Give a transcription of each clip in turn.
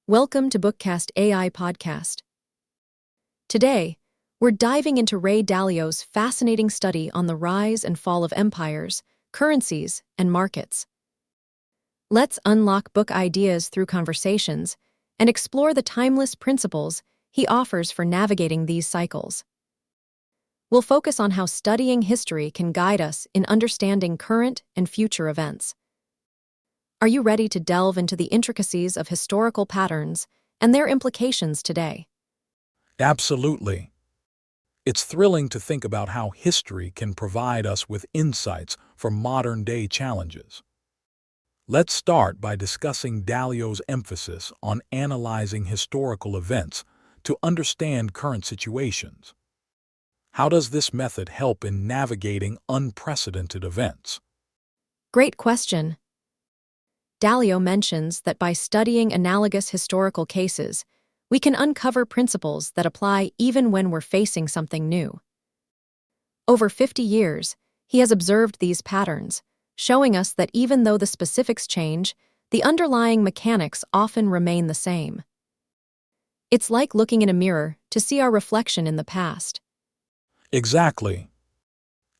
Welcome to Bookcast AI Podcast. Today, we're diving into Ray Dalio's fascinating study on the rise and fall of empires, currencies, and markets. Let's unlock book ideas through conversations and explore the timeless principles he offers for navigating these cycles. We'll focus on how studying history can guide us in understanding current and future events. Are you ready to delve into the intricacies of historical patterns and their implications today? Absolutely. It's thrilling to think about how history can provide us with insights for modern-day challenges. Let's start by discussing Dalio's emphasis on analyzing historical events to understand current situations. How does this method help in navigating unprecedented events? Great question. Dalio mentions that by studying analogous historical cases, we can uncover principles that apply even when we're facing something new. Over 50 years, he has observed these patterns, showing us that even though the specifics change, the underlying mechanics often remain the same. It's like looking in a mirror to see our reflection in the past. Exactly.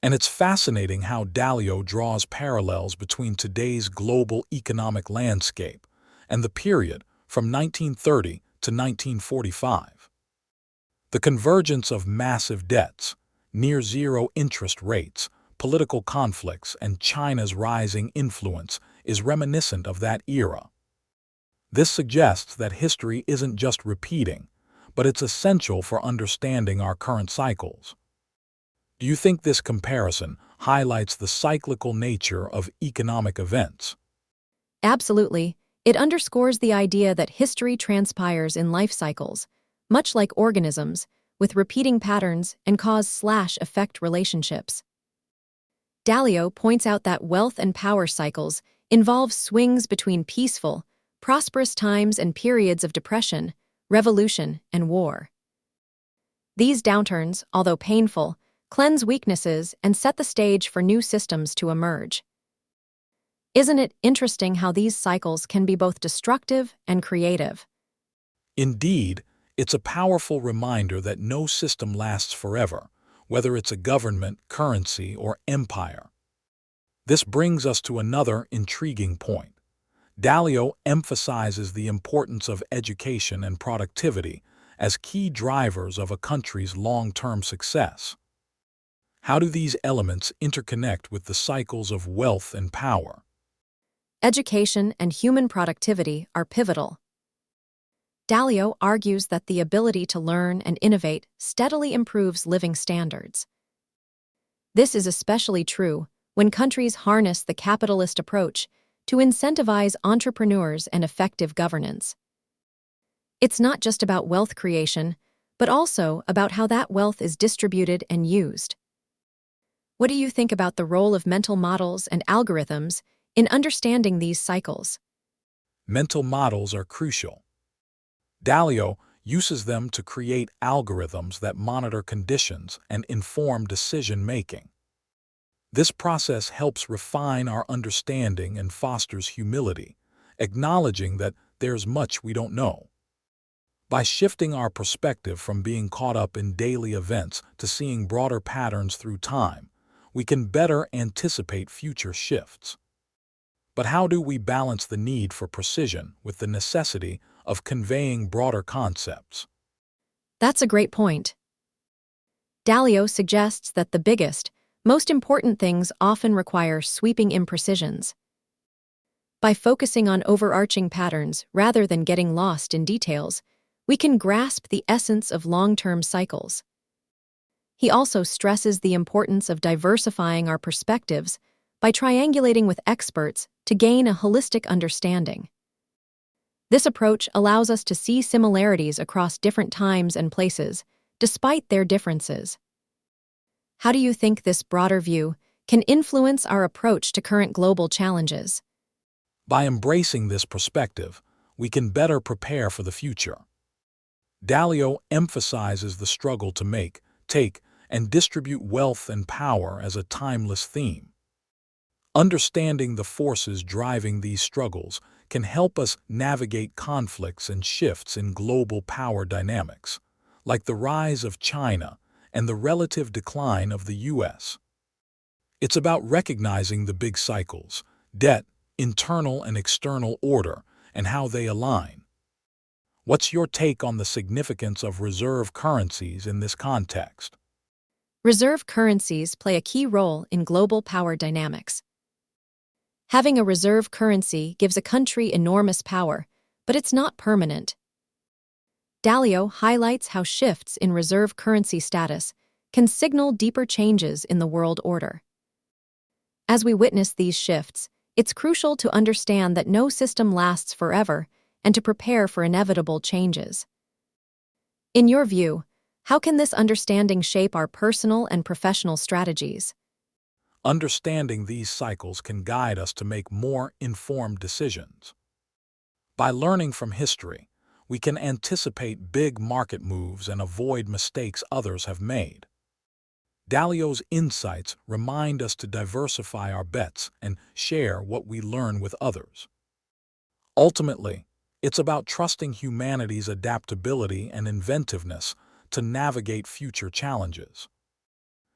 And it's fascinating how Dalio draws parallels between today's global economic landscape and the period from 1930 to 1945. The convergence of massive debts, near-zero interest rates, political conflicts, and China's rising influence is reminiscent of that era. This suggests that history isn't just repeating, but it's essential for understanding our current cycles. Do you think this comparison highlights the cyclical nature of economic events? Absolutely. It underscores the idea that history transpires in life cycles, much like organisms, with repeating patterns and cause/effect relationships. Dalio points out that wealth and power cycles involve swings between peaceful, prosperous times and periods of depression, revolution, and war. These downturns, although painful, cleanse weaknesses and set the stage for new systems to emerge. Isn't it interesting how these cycles can be both destructive and creative? Indeed, it's a powerful reminder that no system lasts forever, whether it's a government, currency, or empire. This brings us to another intriguing point. Dalio emphasizes the importance of education and productivity as key drivers of a country's long-term success. How do these elements interconnect with the cycles of wealth and power? Education and human productivity are pivotal. Dalio argues that the ability to learn and innovate steadily improves living standards. This is especially true when countries harness the capitalist approach to incentivize entrepreneurs and effective governance. It's not just about wealth creation, but also about how that wealth is distributed and used. What do you think about the role of mental models and algorithms in understanding these cycles? Mental models are crucial. Dalio uses them to create algorithms that monitor conditions and inform decision-making. This process helps refine our understanding and fosters humility, acknowledging that there's much we don't know. By shifting our perspective from being caught up in daily events to seeing broader patterns through time, we can better anticipate future shifts. But how do we balance the need for precision with the necessity of conveying broader concepts? That's a great point. Dalio suggests that the biggest, most important things often require sweeping imprecisions. By focusing on overarching patterns rather than getting lost in details, we can grasp the essence of long-term cycles. He also stresses the importance of diversifying our perspectives by triangulating with experts to gain a holistic understanding. This approach allows us to see similarities across different times and places, despite their differences. How do you think this broader view can influence our approach to current global challenges? By embracing this perspective, we can better prepare for the future. Dalio emphasizes the struggle to make, take, and distribute wealth and power as a timeless theme. Understanding the forces driving these struggles can help us navigate conflicts and shifts in global power dynamics, like the rise of China and the relative decline of the US. It's about recognizing the big cycles: debt, internal and external order, and how they align. What's your take on the significance of reserve currencies in this context? Reserve currencies play a key role in global power dynamics. Having a reserve currency gives a country enormous power, but it's not permanent. Dalio highlights how shifts in reserve currency status can signal deeper changes in the world order. As we witness these shifts, it's crucial to understand that no system lasts forever and to prepare for inevitable changes. In your view, how can this understanding shape our personal and professional strategies? Understanding these cycles can guide us to make more informed decisions. By learning from history, we can anticipate big market moves and avoid mistakes others have made. Dalio's insights remind us to diversify our bets and share what we learn with others. Ultimately, it's about trusting humanity's adaptability and inventiveness to navigate future challenges.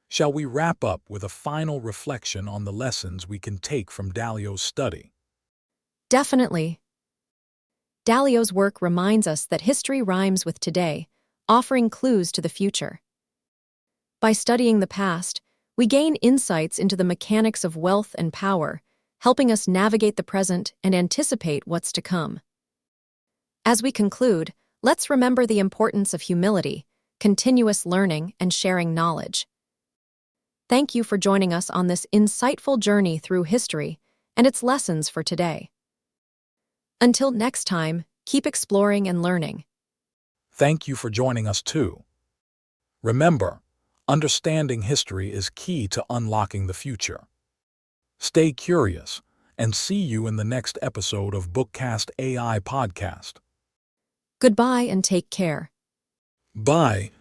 Shall we wrap up with a final reflection on the lessons we can take from Dalio's study? Definitely. Dalio's work reminds us that history rhymes with today, offering clues to the future. By studying the past, we gain insights into the mechanics of wealth and power, helping us navigate the present and anticipate what's to come. As we conclude, let's remember the importance of humility, continuous learning, and sharing knowledge. Thank you for joining us on this insightful journey through history and its lessons for today. Until next time, keep exploring and learning. Thank you for joining us too. Remember, understanding history is key to unlocking the future. Stay curious, and see you in the next episode of Podcastfy podcast. Goodbye and take care. Bye.